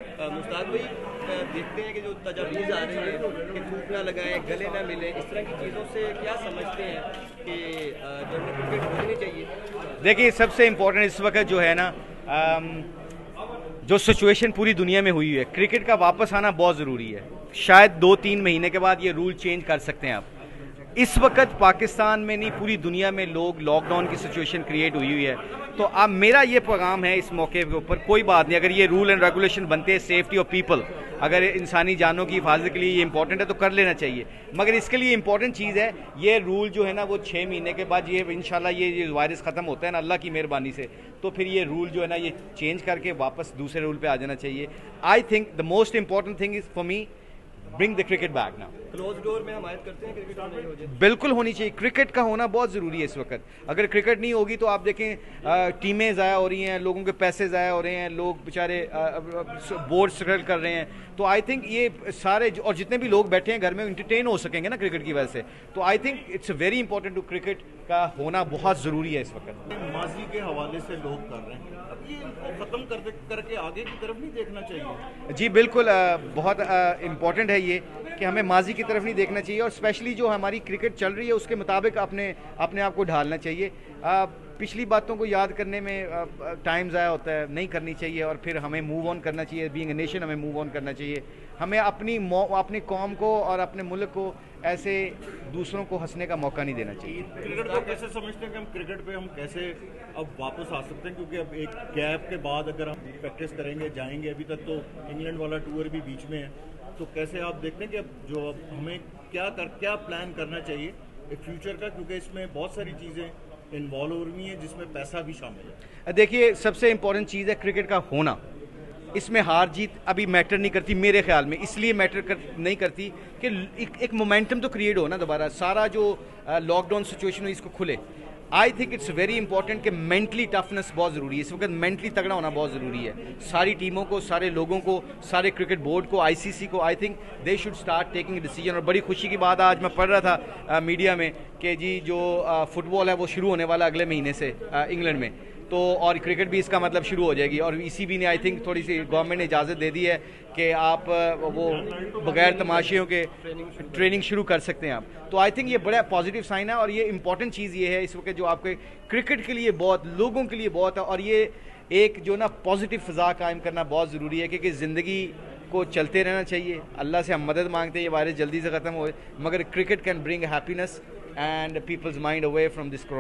मुश्ताक भाई, देखते हैं कि जो तजावीज़ आ रही है कि थूक ना लगाएं, गले ना मिलें, इस तरह की चीज़ों से क्या समझते हैं कि जब क्रिकेट होनी चाहिए? देखिए, सबसे इम्पोर्टेंट इस वक्त जो है ना, जो सिचुएशन पूरी दुनिया में हुई है, क्रिकेट का वापस आना बहुत ज़रूरी है। शायद 2-3 महीने के बाद ये रूल चेंज कर सकते हैं आप। इस वक्त पाकिस्तान में नहीं, पूरी दुनिया में लोग लॉकडाउन की सिचुएशन क्रिएट हुई है। तो अब मेरा ये पैगाम है इस मौके के ऊपर, कोई बात नहीं, अगर ये रूल एंड रेगुलेशन बनते हैं सेफ्टी ऑफ पीपल, अगर इंसानी जानों की हिफाजत के लिए ये इंपॉर्टेंट है तो कर लेना चाहिए। मगर इसके लिए इंपॉर्टेंट चीज़ है, ये रूल जो है ना वो 6 महीने के बाद ये इंशाल्लाह ये वायरस ख़त्म होता है ना अल्लाह की मेहरबानी से, तो फिर ये रूल जो है ना ये चेंज करके वापस दूसरे रूल पे आ जाना चाहिए। I think the most important thing is for me, bring the cricket back now. Close door में हमायत करते हैं क्रिकेट नहीं हो जाए? बिल्कुल होनी चाहिए, क्रिकेट का होना बहुत ज़रूरी है इस वक्त। अगर क्रिकेट नहीं होगी तो आप देखें टीमें ज़ाया हो रही हैं, लोगों के पैसे ज़ाया हो रहे हैं, लोग बेचारे बोर्ड स्ट्रगल कर रहे हैं। तो आई थिंक ये सारे और जितने भी लोग बैठे हैं घर में इंटरटेन हो सकेंगे ना क्रिकेट की वजह से। तो I think it's very important to cricket का होना बहुत ज़रूरी है इस वक्त। माजी के हवाले से लोग कर रहे हैं, अब ये इनको ख़त्म करके आगे की तरफ नहीं देखना चाहिए? जी बिल्कुल, बहुत इम्पॉर्टेंट है ये कि हमें माजी की तरफ नहीं देखना चाहिए, और स्पेशली जो हमारी क्रिकेट चल रही है उसके मुताबिक अपने आप को ढालना चाहिए। पिछली बातों को याद करने में टाइम ज़ाया होता है, नहीं करनी चाहिए, और फिर हमें मूव ऑन करना चाहिए। बीइंग ए नेशन हमें मूव ऑन करना चाहिए। हमें अपनी कौम को और अपने मुल्क को ऐसे दूसरों को हंसने का मौका नहीं देना चाहिए। क्रिकेट को कैसे समझते हैं कि हम क्रिकेट पे हम कैसे अब वापस आ सकते हैं, क्योंकि अब एक गैप के बाद अगर हम प्रैक्टिस करेंगे जाएंगे, अभी तक तो इंग्लैंड वाला टूर भी बीच में है, तो कैसे आप देखते हैं कि अब जो हमें क्या प्लान करना चाहिए एक फ्यूचर का, क्योंकि इसमें बहुत सारी चीज़ें इन्वॉल्व हो रही हैं जिसमें पैसा भी शामिल है। देखिए, सबसे इम्पोर्टेंट चीज़ है क्रिकेट का होना। इसमें हार जीत अभी मैटर नहीं करती मेरे ख्याल में, इसलिए नहीं करती कि एक मोमेंटम तो क्रिएट हो ना दोबारा, सारा जो लॉकडाउन सिचुएशन हुई इसको खुले। आई थिंक इट्स वेरी इंपॉर्टेंट कि मेंटली टफनेस बहुत ज़रूरी है इस वक्त, मेंटली तगड़ा होना बहुत ज़रूरी है। सारी टीमों को, सारे लोगों को, सारे क्रिकेट बोर्ड को, आईसीसी को, I think they should start taking decision. और बड़ी खुशी की बात आज मैं पढ़ रहा था मीडिया में कि जी जो फुटबॉल है वो शुरू होने वाला अगले महीने से इंग्लैंड में, तो और क्रिकेट भी इसका मतलब शुरू हो जाएगी। और ईसीबी ने आई थिंक थोड़ी सी गवर्नमेंट ने इजाज़त दे दी है कि आप वो बगैर तमाशियों के ट्रेनिंग शुरू कर सकते हैं आप। तो आई थिंक ये बड़ा पॉजिटिव साइन है, और ये इंपॉर्टेंट चीज़ ये है इस वक्त जो आपके क्रिकेट के लिए बहुत, लोगों के लिए बहुत है। और ये एक जो ना पॉजिटिव फ़िज़ा कायम करना बहुत ज़रूरी है, क्योंकि ज़िंदगी को चलते रहना चाहिए। अल्लाह से हम मदद मांगते हैं ये वायरस जल्दी से ख़त्म हो, मगर cricket can bring happiness and people's mind away from this corona.